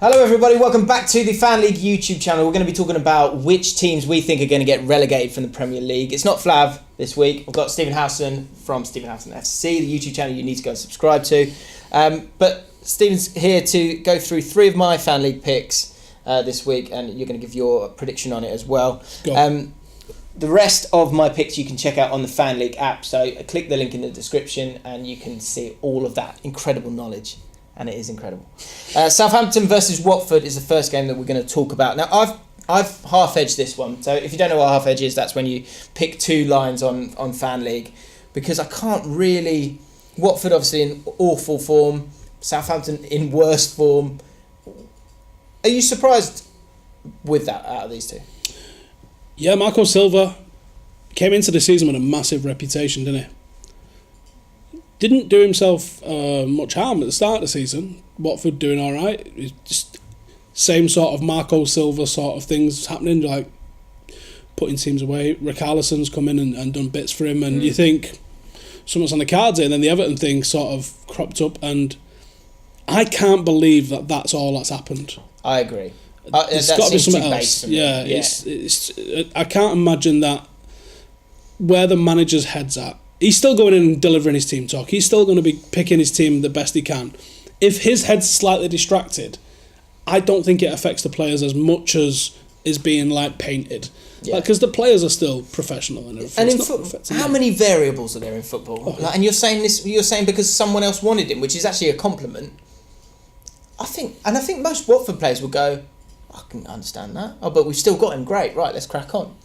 Hello everybody, welcome back to the Fan League YouTube channel. We're going to be talking about which teams we think are going to get relegated from the Premier League. It's not Flav this week. We've got Stephen Howson from Stephen Howson FC, the YouTube channel you need to go and subscribe to. But Stephen's here to go through 3 of my Fan League picks this week, and you're going to give your prediction on it as well. The rest of my picks you can check out on the Fan League app, so click the link in the description and you can see all of that incredible knowledge. And it is incredible. Southampton versus Watford is the first game that we're going to talk about. Now, I've half-edged this one. So if you don't know what half-edge is, that's when you pick 2 lines on Fan League. Because I can't really... Watford obviously in awful form. Southampton in worst form. Are you surprised with that out of these 2? Yeah, Marco Silva came into the season with a massive reputation, didn't he? Didn't do himself much harm at the start of the season. Watford doing all right. It's just same sort of Marco Silva sort of things happening, like putting teams away. Richarlison's come in and done bits for him, and you think something's on the cards here, and then the Everton thing sort of cropped up, and I can't believe that that's all that's happened. I agree. There's got to be something else. Yeah. It's I can't imagine that where the manager's head's at. He's still going in and delivering his team talk. He's still going to be picking his team the best he can. If his head's slightly distracted, I don't think it affects the players as much as is being like painted. Because the players are still professional and everything. And in football, how many variables are there in football? And you're saying this. You're saying because someone else wanted him, which is actually a compliment. I think most Watford players will go, I can understand that. Oh, but we've still got him. Great, right? Let's crack on.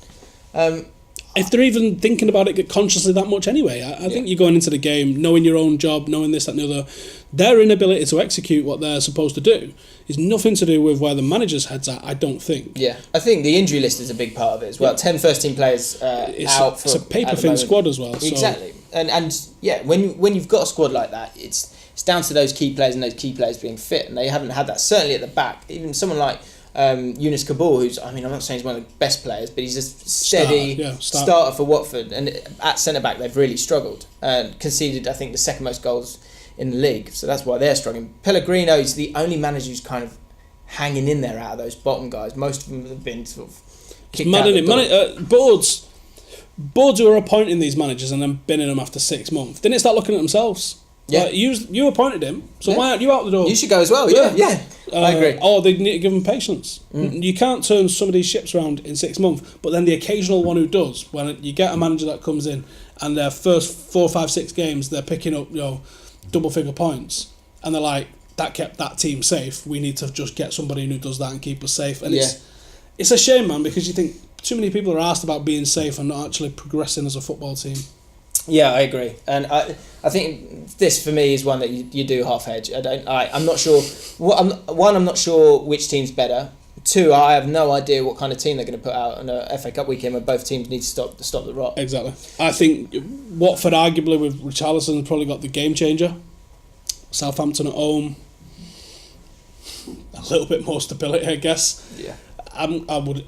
If they're even thinking about it consciously that much anyway, I think you're going into the game knowing your own job, knowing this, that and the other. Their inability to execute what they're supposed to do is nothing to do with where the manager's head's at, I don't think. Yeah, I think the injury list is a big part of it as well. 10 first-team players out for... It's a paper-thin squad as well. Exactly. So. And yeah, when you've got a squad like that, it's down to those key players and those key players being fit, and they haven't had that, certainly at the back. Even someone like... Yunus Kabul, who's, I'm not saying he's one of the best players, but he's a steady starter for Watford, and at centre-back they've really struggled and conceded, I think, the second most goals in the league, so that's why they're struggling. Pellegrino is the only manager who's kind of hanging in there out of those bottom guys. Most of them have been sort of kicked out the door. Boards who are appointing these managers and then binning them after 6 months, didn't they start looking at themselves? Yeah, you appointed him, so why aren't you out the door? You should go as well. Yeah. I agree. Or they need to give him patience. You can't turn some of these ships around in 6 months, but then the occasional one who does, when you get a manager that comes in and their first 4, 5, 6 games they're picking up double-figure points, and they're like, that kept that team safe. We need to just get somebody who does that and keep us safe. And it's a shame, man, because you think too many people are asked about being safe and not actually progressing as a football team. Yeah, I agree, and I think this for me is one that you do half hedge. I'm not sure. I'm not sure which team's better. 2, I have no idea what kind of team they're going to put out on a FA Cup weekend where both teams need to stop the rot. Exactly. I think Watford, arguably with Richarlison, has probably got the game changer. Southampton at home, a little bit more stability, I guess. Yeah. I would.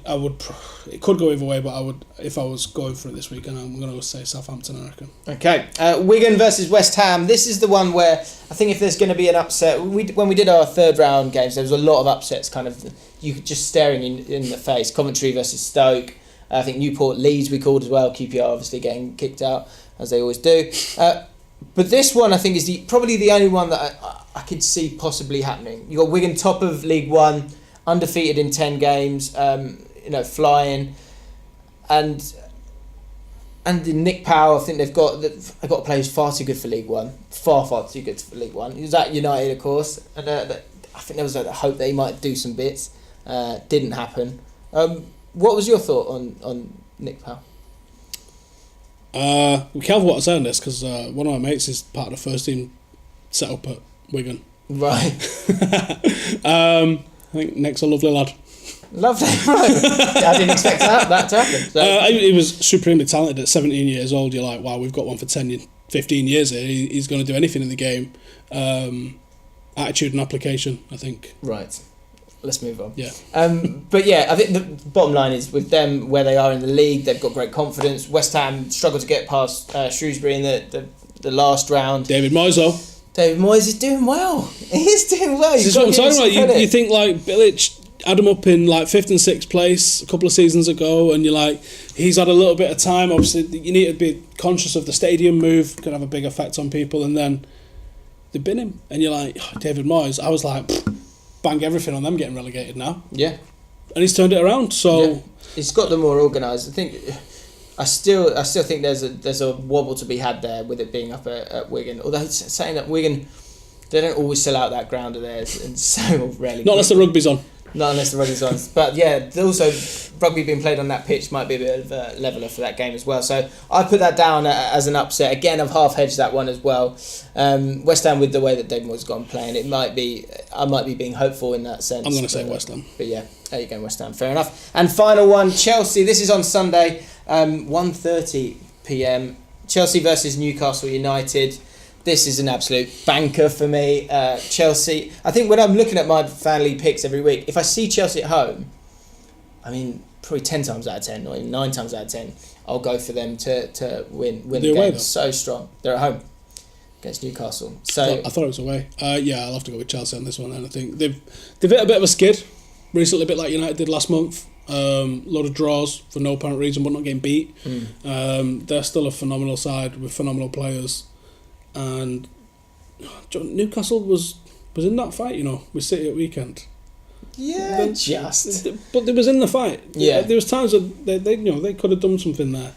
It could go either way, but I would, if I was going for it this weekend, I'm going to say Southampton, I reckon. Okay, Wigan versus West Ham. This is the one where I think if there's going to be an upset, when we did our 3rd round games, there was a lot of upsets, kind of you just staring in the face. Coventry versus Stoke. I think Newport Leeds we called as well. QPR obviously getting kicked out as they always do. But this one I think is probably the only one that I could see possibly happening. You got Wigan top of League One. Undefeated in 10 games, flying, and Nick Powell. I think they've got a player who's far too good for League One, far too good for League One. He was at United, of course, and I think there was a hope that he might do some bits. Didn't happen. What was your thought on Nick Powell? We can't what I say on this because one of my mates is part of the first team set up at Wigan. Right. I think Nick's a lovely lad. Lovely, right. I didn't expect that to happen. So. He was supremely talented at 17 years old. You're like, wow, we've got one for 15 years here. He's going to do anything in the game. Attitude and application, I think. Right. Let's move on. Yeah. But yeah, I think the bottom line is with them where they are in the league, they've got great confidence. West Ham struggled to get past Shrewsbury in the last round. David Moyes, though. David Moyes is doing well. He's doing well. This is what I'm talking about. You think like Bilic had him up in like 5th and 6th place a couple of seasons ago, and you're like, he's had a little bit of time. Obviously, you need to be conscious of the stadium move, can have a big effect on people, and then they bin him, and you're like, oh, David Moyes. I was like, bang everything on them getting relegated now. Yeah, and he's turned it around. So he's got them more organised. I still think there's a wobble to be had there with it being up at Wigan. Although it's saying that Wigan, they don't always sell out that ground of theirs, and so rarely. Not unless the rugby's on. Not unless the rugby's on. But yeah, also rugby being played on that pitch might be a bit of a leveller for that game as well. So I put that down as an upset. Again, I've half hedged that one as well. West Ham, with the way that David Moyes has gone playing, I might be being hopeful in that sense. I'm going to say West Ham. But yeah, there you go, West Ham. Fair enough. And final one, Chelsea. This is on Sunday, 1:30 p.m. Chelsea versus Newcastle United. This is an absolute banker for me. Chelsea. I think when I'm looking at my fan league picks every week, if I see Chelsea at home, I mean, probably 10 times out of 10, or even 9 times out of 10, I'll go for them to win the game. So strong. They're at home against Newcastle. So I thought it was away. Yeah, I'll have to go with Chelsea on this one. And I think they've hit a bit of a skid recently, a bit like United did last month. Lot of draws for no apparent reason, but not getting beat. They're still a phenomenal side with phenomenal players. And Newcastle was in that fight, with City at weekend. Yeah, but they was in the fight. Yeah, there was times that they could have done something there.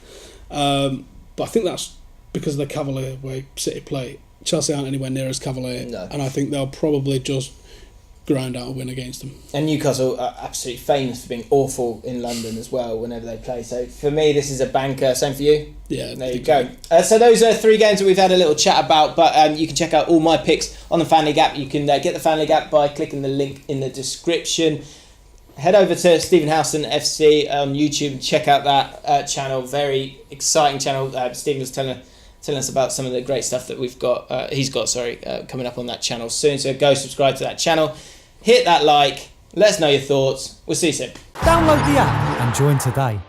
But I think that's because of the cavalier way City play. Chelsea aren't anywhere near as cavalier, and I think they'll probably just grind out a win against them. And Newcastle are absolutely famous for being awful in London as well whenever they play. So for me, this is a banker. Same for you? Yeah. There you go. So those are 3 games that we've had a little chat about, but you can check out all my picks on the Fan League app. You can get the Fan League app by clicking the link in the description. Head over to Stephen Howson FC on YouTube and check out that channel. Very exciting channel. Stephen was telling us about some of the great stuff that he's got coming up on that channel soon. So go subscribe to that channel. Hit that like. Let us know your thoughts. We'll see you soon. Download the app and join today.